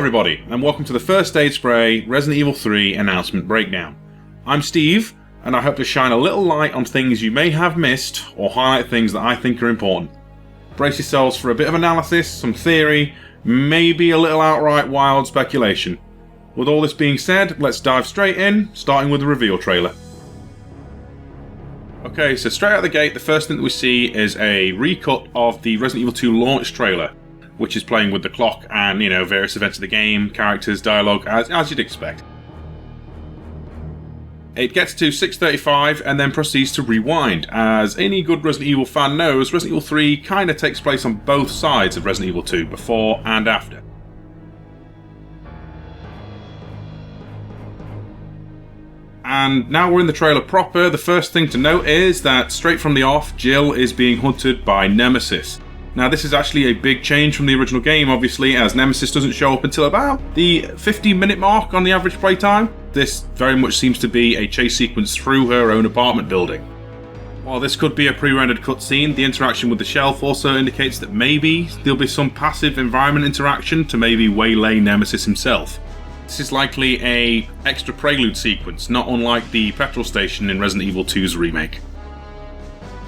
everybody, and welcome to the First Aid Spray Resident Evil 3 announcement breakdown. I'm Steve, and I hope to shine a little light on things you may have missed, or highlight things that I think are important. Brace yourselves for a bit of analysis, some theory, maybe a little outright wild speculation. With all this being said, let's dive straight in, starting with the reveal trailer. Okay, so straight out the gate, the first thing that we see is a recut of the Resident Evil 2 launch trailer, which is playing with the clock and, various events of the game, characters, dialogue, as you'd expect. It gets to 6:35 and then proceeds to rewind. As any good Resident Evil fan knows, Resident Evil 3 kind of takes place on both sides of Resident Evil 2, before and after. And now we're in the trailer proper. The first thing to note is that straight from the off, Jill is being hunted by Nemesis. Now this is actually a big change from the original game, obviously, as Nemesis doesn't show up until about the 50-minute mark on the average playtime. This very much seems to be a chase sequence through her own apartment building. While this could be a pre-rendered cutscene, the interaction with the shelf also indicates that maybe there'll be some passive environment interaction to maybe waylay Nemesis himself. This is likely a extra prelude sequence, not unlike the petrol station in Resident Evil 2's remake.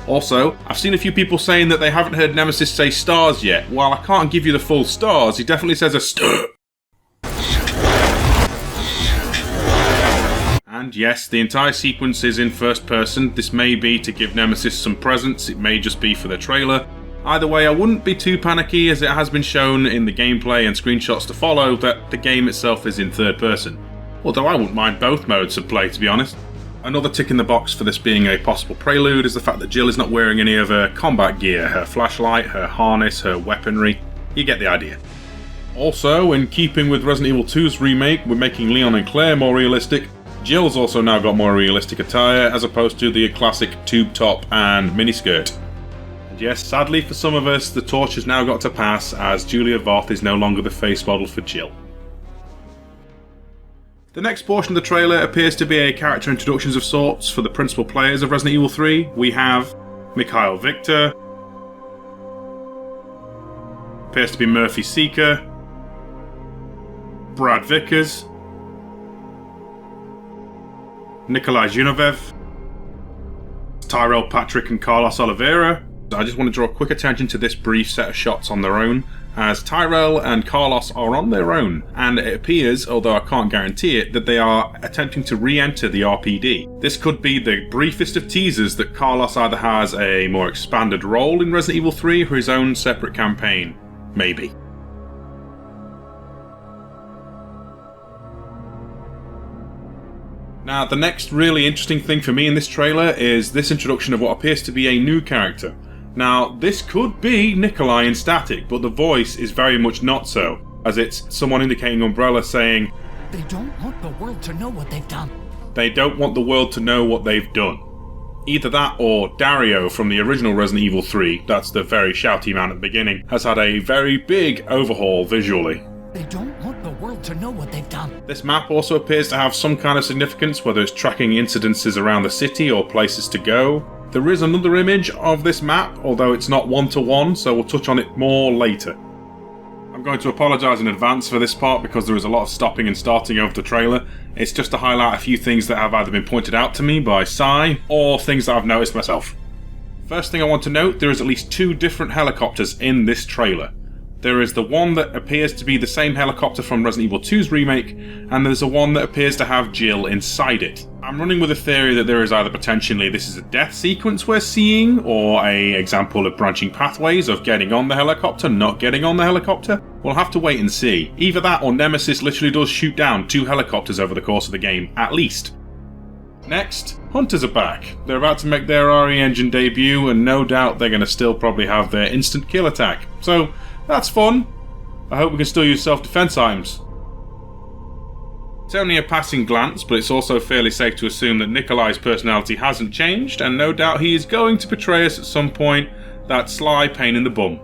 Also, I've seen a few people saying that they haven't heard Nemesis say stars yet. While I can't give you the full stars, he definitely says a star. And yes, the entire sequence is in first person. This may be to give Nemesis some presence, it may just be for the trailer. Either way, I wouldn't be too panicky, as it has been shown in the gameplay and screenshots to follow that the game itself is in third person. Although I wouldn't mind both modes of play, to be honest. Another tick in the box for this being a possible prelude is the fact that Jill is not wearing any of her combat gear, her flashlight, her harness, her weaponry. You get the idea. Also, in keeping with Resident Evil 2's remake, we're making Leon and Claire more realistic. Jill's also now got more realistic attire, as opposed to the classic tube top and miniskirt. And yes, sadly for some of us, the torch has now got to pass, as Julia Voth is no longer the face model for Jill. The next portion of the trailer appears to be a character introductions of sorts for the principal players of Resident Evil 3. We have Mikhail Victor, appears to be Murphy Seeker, Brad Vickers, Nikolai Zhunovev, Tyrell Patrick and Carlos Oliveira. I just want to draw quick attention to this brief set of shots on their own, as Tyrell and Carlos are on their own, and it appears, although I can't guarantee it, that they are attempting to re-enter the RPD. This could be the briefest of teasers that Carlos either has a more expanded role in Resident Evil 3 or his own separate campaign. Maybe. Now, the next really interesting thing for me in this trailer is this introduction of what appears to be a new character. Now, this could be Nikolai in Static, but the voice is very much not so, as it's someone indicating Umbrella saying, "They don't want the world to know what they've done." They don't want the world to know what they've done. Either that or Dario from the original Resident Evil 3, that's the very shouty man at the beginning, has had a very big overhaul visually. They don't want the world to know what they've done. This map also appears to have some kind of significance, whether it's tracking incidences around the city or places to go. There is another image of this map, although it's not one-to-one, so we'll touch on it more later. I'm going to apologise in advance for this part because there is a lot of stopping and starting over the trailer. It's just to highlight a few things that have either been pointed out to me by Sai, or things that I've noticed myself. First thing I want to note, there is at least two different helicopters in this trailer. There is the one that appears to be the same helicopter from Resident Evil 2's remake, and there's a one that appears to have Jill inside it. I'm running with a theory that there is either potentially this is a death sequence we're seeing, or an example of branching pathways of getting on the helicopter, not getting on the helicopter. We'll have to wait and see. Either that or Nemesis literally does shoot down two helicopters over the course of the game, at least. Next, Hunters are back. They're about to make their RE engine debut, and no doubt they're going to still probably have their instant kill attack. So, that's fun. I hope we can still use self-defense items. It's only a passing glance, but it's also fairly safe to assume that Nikolai's personality hasn't changed, and no doubt he is going to portray us at some point that sly pain in the bum.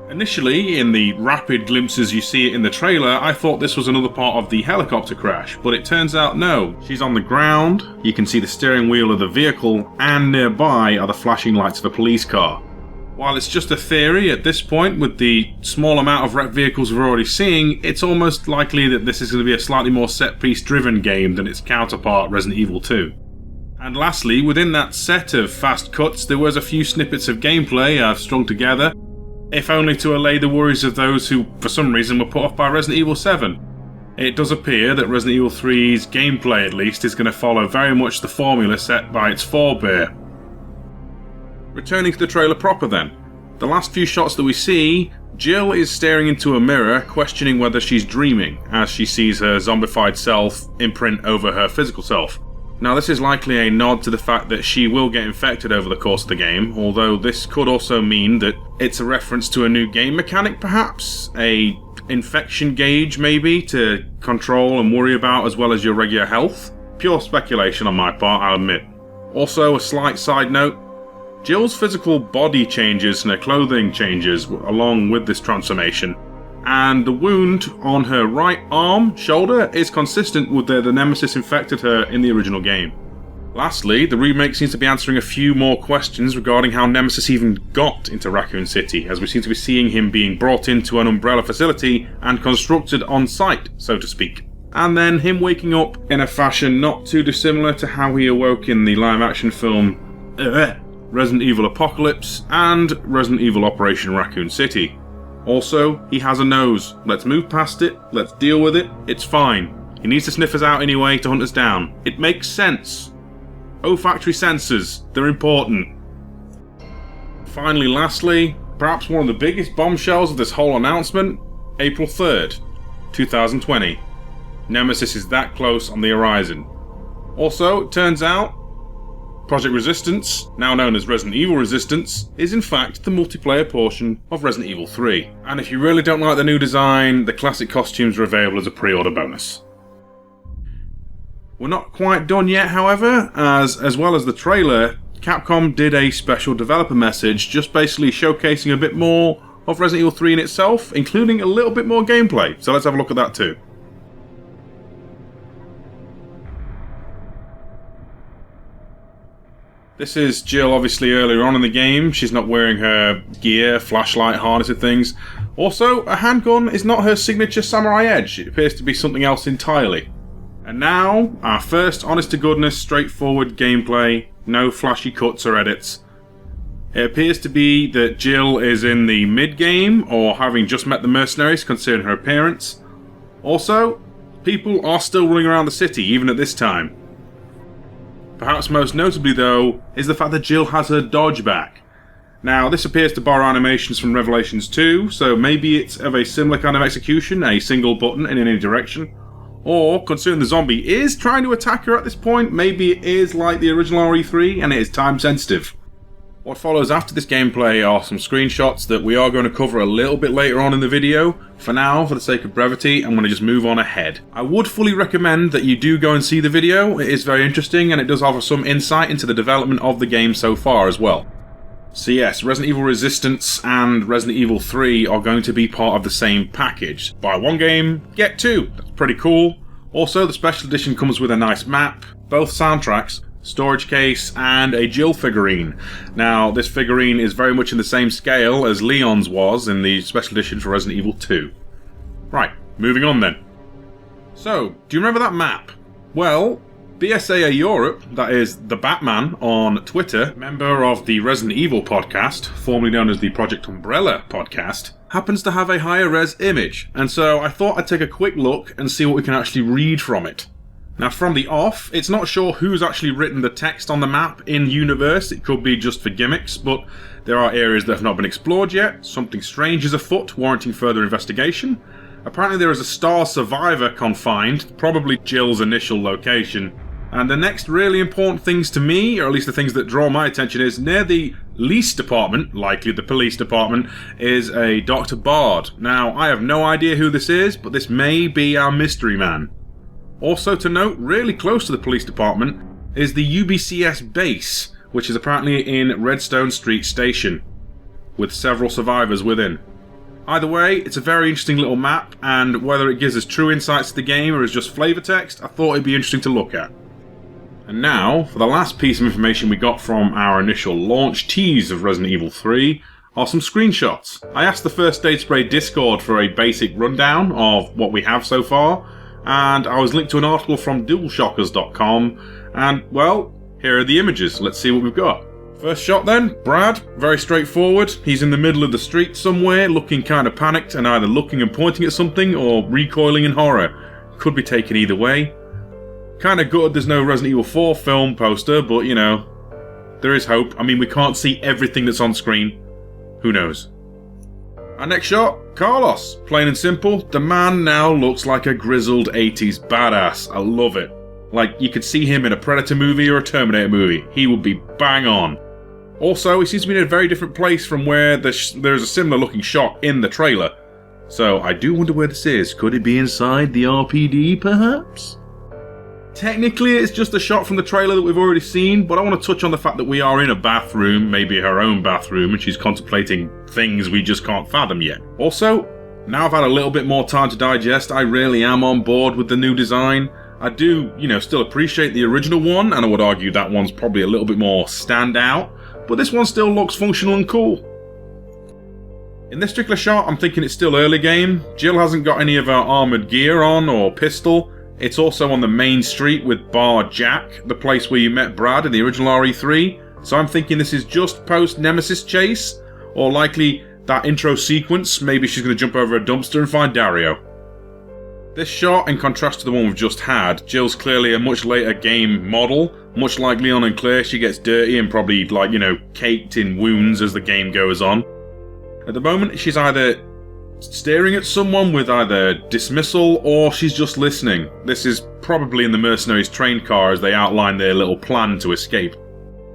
Initially, in the rapid glimpses you see it in the trailer, I thought this was another part of the helicopter crash, but it turns out no. She's on the ground, you can see the steering wheel of the vehicle, and nearby are the flashing lights of a police car. While it's just a theory at this point, with the small amount of wrecked vehicles we're already seeing, it's almost likely that this is going to be a slightly more set-piece driven game than its counterpart Resident Evil 2. And lastly, within that set of fast cuts, there was a few snippets of gameplay I've strung together, if only to allay the worries of those who, for some reason, were put off by Resident Evil 7. It does appear that Resident Evil 3's gameplay, at least, is going to follow very much the formula set by its forebear. Returning to the trailer proper then. The last few shots that we see, Jill is staring into a mirror, questioning whether she's dreaming, as she sees her zombified self imprint over her physical self. Now this is likely a nod to the fact that she will get infected over the course of the game, although this could also mean that it's a reference to a new game mechanic perhaps? A infection gauge maybe, to control and worry about as well as your regular health? Pure speculation on my part, I'll admit. Also, a slight side note, Jill's physical body changes and her clothing changes along with this transformation, and the wound on her right arm, shoulder, is consistent with the Nemesis infected her in the original game. Lastly, the remake seems to be answering a few more questions regarding how Nemesis even got into Raccoon City, as we seem to be seeing him being brought into an Umbrella facility and constructed on site, so to speak. And then him waking up in a fashion not too dissimilar to how he awoke in the live-action film Resident Evil Apocalypse and Resident Evil Operation Raccoon City. Also, he has a nose. Let's move past it, let's deal with it, it's fine. He needs to sniff us out anyway to hunt us down. It makes sense. Olfactory sensors, they're important. Finally, lastly, perhaps one of the biggest bombshells of this whole announcement, April 3rd, 2020. Nemesis is that close on the horizon. Also, it turns out, Project Resistance, now known as Resident Evil Resistance, is in fact the multiplayer portion of Resident Evil 3. And if you really don't like the new design, the classic costumes are available as a pre-order bonus. We're not quite done yet, however, as well as the trailer, Capcom did a special developer message just basically showcasing a bit more of Resident Evil 3 in itself, including a little bit more gameplay, so let's have a look at that too. This is Jill obviously earlier on in the game. She's not wearing her gear, flashlight, harness and things. Also, a handgun is not her signature samurai edge. It appears to be something else entirely. And now, our first honest-to-goodness, straightforward gameplay. No flashy cuts or edits. It appears to be that Jill is in the mid-game, or having just met the mercenaries considering her appearance. Also, people are still running around the city, even at this time. Perhaps most notably, though, is the fact that Jill has her dodge back. Now, this appears to borrow animations from Revelations 2, so maybe it's of a similar kind of execution, a single button in any direction. Or, considering the zombie is trying to attack her at this point, maybe it is like the original RE3 and it is time sensitive. What follows after this gameplay are some screenshots that we are going to cover a little bit later on in the video. For now, for the sake of brevity, I'm going to just move on ahead. I would fully recommend that you do go and see the video. It is very interesting and it does offer some insight into the development of the game so far as well. So yes, Resident Evil Resistance and Resident Evil 3 are going to be part of the same package. Buy one game, get two. That's pretty cool. Also, the special edition comes with a nice map, both soundtracks, storage case, and a Jill figurine. Now, this figurine is very much in the same scale as Leon's was in the special edition for Resident Evil 2. Right, moving on then. So, do you remember that map? Well, BSAA Europe, that is the Batman on Twitter, member of the Resident Evil podcast, formerly known as the Project Umbrella podcast, happens to have a higher res image, and so I thought I'd take a quick look and see what we can actually read from it. Now, from the off, it's not sure who's actually written the text on the map in universe. It could be just for gimmicks, but there are areas that have not been explored yet. Something strange is afoot, warranting further investigation. Apparently there is a star survivor confined, probably Jill's initial location. And the next really important things to me, or at least the things that draw my attention, is near the police department, likely the police department, is a Dr. Bard. Now, I have no idea who this is, but this may be our mystery man. Also to note, really close to the police department is the UBCS base, which is apparently in Redstone Street Station, with several survivors within. Either way, it's a very interesting little map, and whether it gives us true insights to the game or is just flavor text, I thought it'd be interesting to look at. And now, for the last piece of information we got from our initial launch tease of Resident Evil 3, are some screenshots. I asked the First Aid Spray Discord for a basic rundown of what we have so far, and I was linked to an article from DualShockers.com, and, well, here are the images. Let's see what we've got. First shot then, Brad, very straightforward. He's in the middle of the street somewhere, looking kind of panicked and either looking and pointing at something or recoiling in horror. Could be taken either way. Kinda gutted there's no Resident Evil 4 film poster, but you know, there is hope. I mean, we can't see everything that's on screen. Who knows? Our next shot, Carlos. Plain and simple, the man now looks like a grizzled 80s badass. I love it. Like, you could see him in a Predator movie or a Terminator movie. He would be bang on. Also, he seems to be in a very different place from where there's a similar looking shot in the trailer. So, I do wonder where this is. Could it be inside the RPD, perhaps? Technically, it's just a shot from the trailer that we've already seen, but I want to touch on the fact that we are in a bathroom, maybe her own bathroom, and she's contemplating things we just can't fathom yet. Also, now I've had a little bit more time to digest, I really am on board with the new design. I do, still appreciate the original one, and I would argue that one's probably a little bit more standout, but this one still looks functional and cool. In this particular shot, I'm thinking it's still early game. Jill hasn't got any of her armoured gear on or pistol. It's also on the main street with Bar Jack, the place where you met Brad in the original RE3, so I'm thinking this is just post-Nemesis chase, or likely that intro sequence, maybe she's going to jump over a dumpster and find Dario. This shot, in contrast to the one we've just had, Jill's clearly a much later game model. Much like Leon and Claire, she gets dirty and probably, caked in wounds as the game goes on. At the moment, she's either staring at someone with either dismissal or she's just listening. This is probably in the mercenaries' train car as they outline their little plan to escape.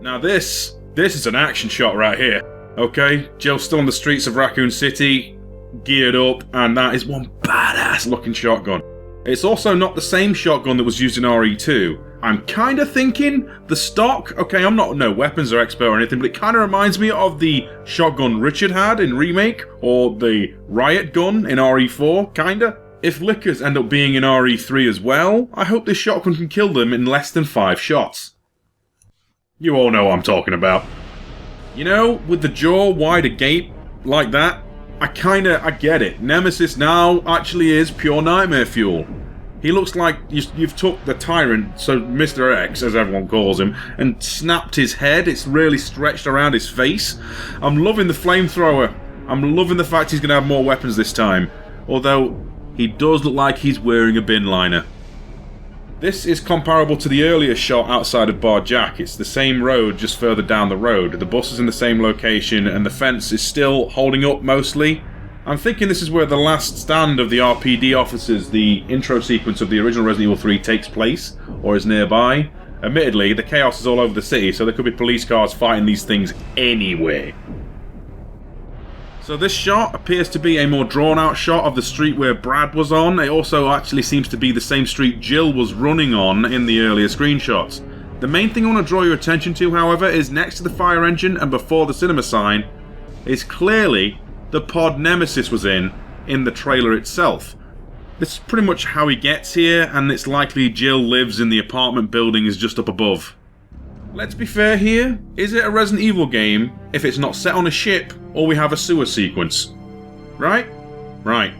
Now this is an action shot right here. Okay, Jill's still on the streets of Raccoon City, geared up, and that is one badass looking shotgun. It's also not the same shotgun that was used in RE2. I'm kind of thinking the stock, okay, I'm not no weapons or expert or anything, but it kind of reminds me of the shotgun Richard had in Remake, or the riot gun in RE4, kinda. If Lickers end up being in RE3 as well, I hope this shotgun can kill them in less than 5 shots. You all know what I'm talking about. With the jaw wide agape like that, I get it. Nemesis now actually is pure nightmare fuel. He looks like you've took the tyrant, so Mr. X, as everyone calls him, and snapped his head. It's really stretched around his face. I'm loving the flamethrower. I'm loving the fact he's going to have more weapons this time. Although, he does look like he's wearing a bin liner. This is comparable to the earlier shot outside of Bar Jack. It's the same road, just further down the road. The bus is in the same location, and the fence is still holding up mostly. I'm thinking this is where the last stand of the RPD officers, the intro sequence of the original Resident Evil 3, takes place, or is nearby. Admittedly, the chaos is all over the city, so there could be police cars fighting these things anyway. So this shot appears to be a more drawn-out shot of the street where Brad was on. It also actually seems to be the same street Jill was running on in the earlier screenshots. The main thing I want to draw your attention to, however, is next to the fire engine and before the cinema sign, is clearly the pod Nemesis was in the trailer itself. This is pretty much how he gets here, and it's likely Jill lives in the apartment buildings just up above. Let's be fair here, is it a Resident Evil game if it's not set on a ship or we have a sewer sequence? Right? Right.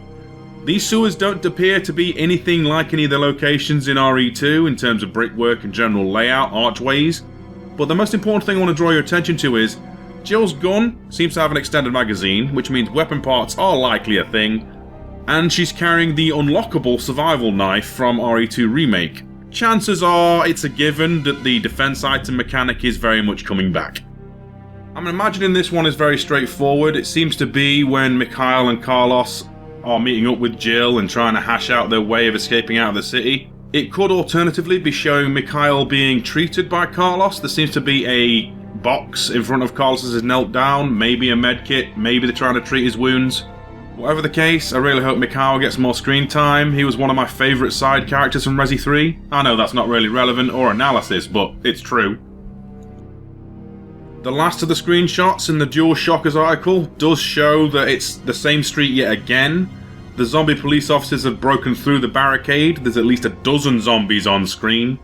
These sewers don't appear to be anything like any of the locations in RE2 in terms of brickwork and general layout, archways, but the most important thing I want to draw your attention to is Jill's gun seems to have an extended magazine, which means weapon parts are likely a thing, and she's carrying the unlockable survival knife from RE2 Remake. Chances are it's a given that the defense item mechanic is very much coming back. I'm imagining this one is very straightforward. It seems to be when Mikhail and Carlos are meeting up with Jill and trying to hash out their way of escaping out of the city. It could alternatively be showing Mikhail being treated by Carlos. There seems to be a box in front of Carlos as he's knelt down, maybe a medkit, maybe they're trying to treat his wounds. Whatever the case, I really hope Mikhail gets more screen time. He was one of my favourite side characters from Resi 3. I know that's not really relevant or analysis, but it's true. The last of the screenshots in the DualShockers article does show that it's the same street yet again. The zombie police officers have broken through the barricade. There's at least a dozen zombies on screen.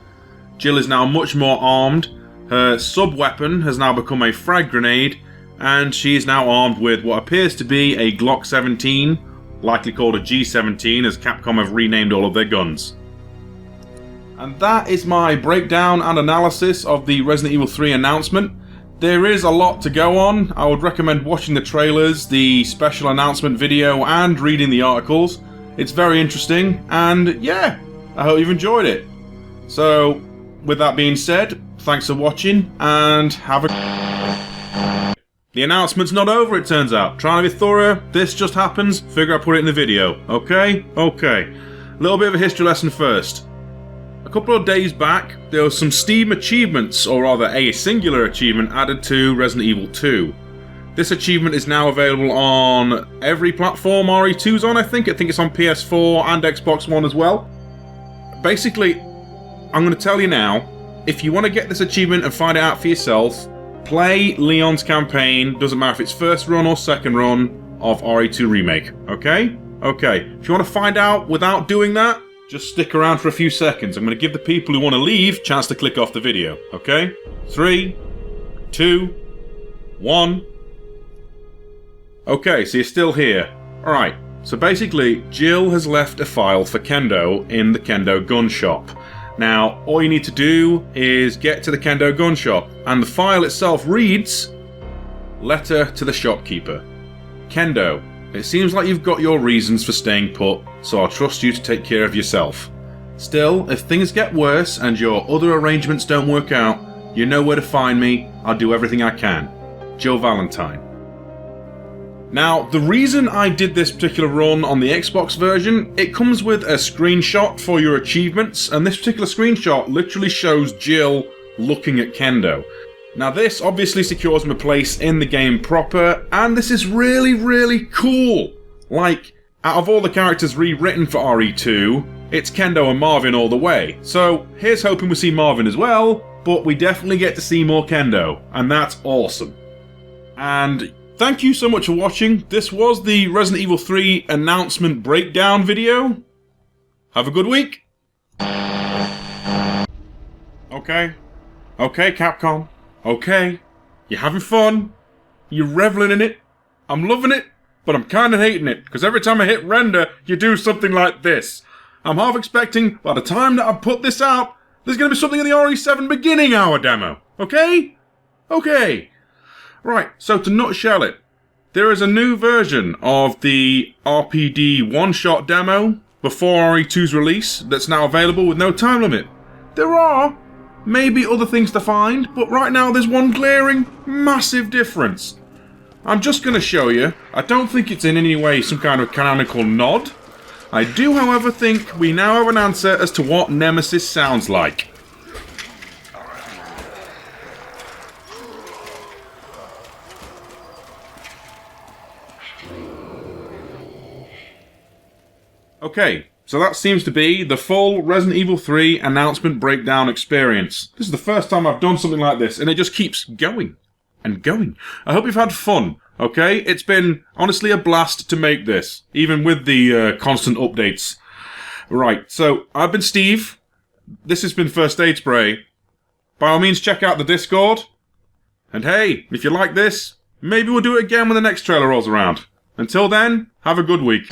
Jill is now much more armed. Her sub-weapon has now become a frag grenade, and she is now armed with what appears to be a Glock 17, likely called a G17 as Capcom have renamed all of their guns. And that is my breakdown and analysis of the Resident Evil 3 announcement. There is a lot to go on. I would recommend watching the trailers, the special announcement video, and reading the articles. It's very interesting, and yeah, I hope you've enjoyed it. So, with that being said, thanks for watching, and have a... The announcement's not over, it turns out. Trying to be thorough, this just happens, figure I put it in the video. Okay? Okay. A little bit of a history lesson first. A couple of days back, there was some Steam achievements, or rather a singular achievement, added to Resident Evil 2. This achievement is now available on every platform RE2's on, I think. I think it's on PS4 and Xbox One as well. Basically, I'm going to tell you now, if you want to get this achievement and find it out for yourself, play Leon's campaign, doesn't matter if it's first run or second run, of RE2 Remake, okay? Okay, if you want to find out without doing that, just stick around for a few seconds. I'm going to give the people who want to leave a chance to click off the video, okay? 3, 2, 1... Okay, so you're still here. Alright, so basically, Jill has left a file for Kendo in the Kendo gun shop. Now, all you need to do is get to the Kendo gun shop, and the file itself reads, Letter to the shopkeeper. Kendo, it seems like you've got your reasons for staying put, so I'll trust you to take care of yourself. Still, if things get worse and your other arrangements don't work out, you know where to find me. I'll do everything I can. Jill Valentine. Now, the reason I did this particular run on the Xbox version, it comes with a screenshot for your achievements, and this particular screenshot literally shows Jill looking at Kendo. Now this obviously secures him a place in the game proper, and this is really, really cool. Like, out of all the characters rewritten for RE2, it's Kendo and Marvin all the way. So, here's hoping we see Marvin as well, but we definitely get to see more Kendo, and that's awesome. And thank you so much for watching. This was the Resident Evil 3 announcement breakdown video. Have a good week. Okay. Okay, Capcom. Okay. You're having fun. You're reveling in it. I'm loving it, but I'm kinda hating it, because every time I hit render, you do something like this. I'm half expecting, by the time that I put this out, there's gonna be something in the RE7 beginning hour demo. Okay? Okay. Right, so to nutshell it, there is a new version of the RPD one-shot demo before RE2's release that's now available with no time limit. There are maybe other things to find, but right now there's one glaring, massive difference. I'm just going to show you. I don't think it's in any way some kind of canonical nod. I do, however, think we now have an answer as to what Nemesis sounds like. Okay, so that seems to be the full Resident Evil 3 announcement breakdown experience. This is the first time I've done something like this, and it just keeps going and going. I hope you've had fun, okay? It's been, honestly, a blast to make this, even with the constant updates. Right, so I've been Steve. This has been First Aid Spray. By all means, check out the Discord. And hey, if you like this, maybe we'll do it again when the next trailer rolls around. Until then, have a good week.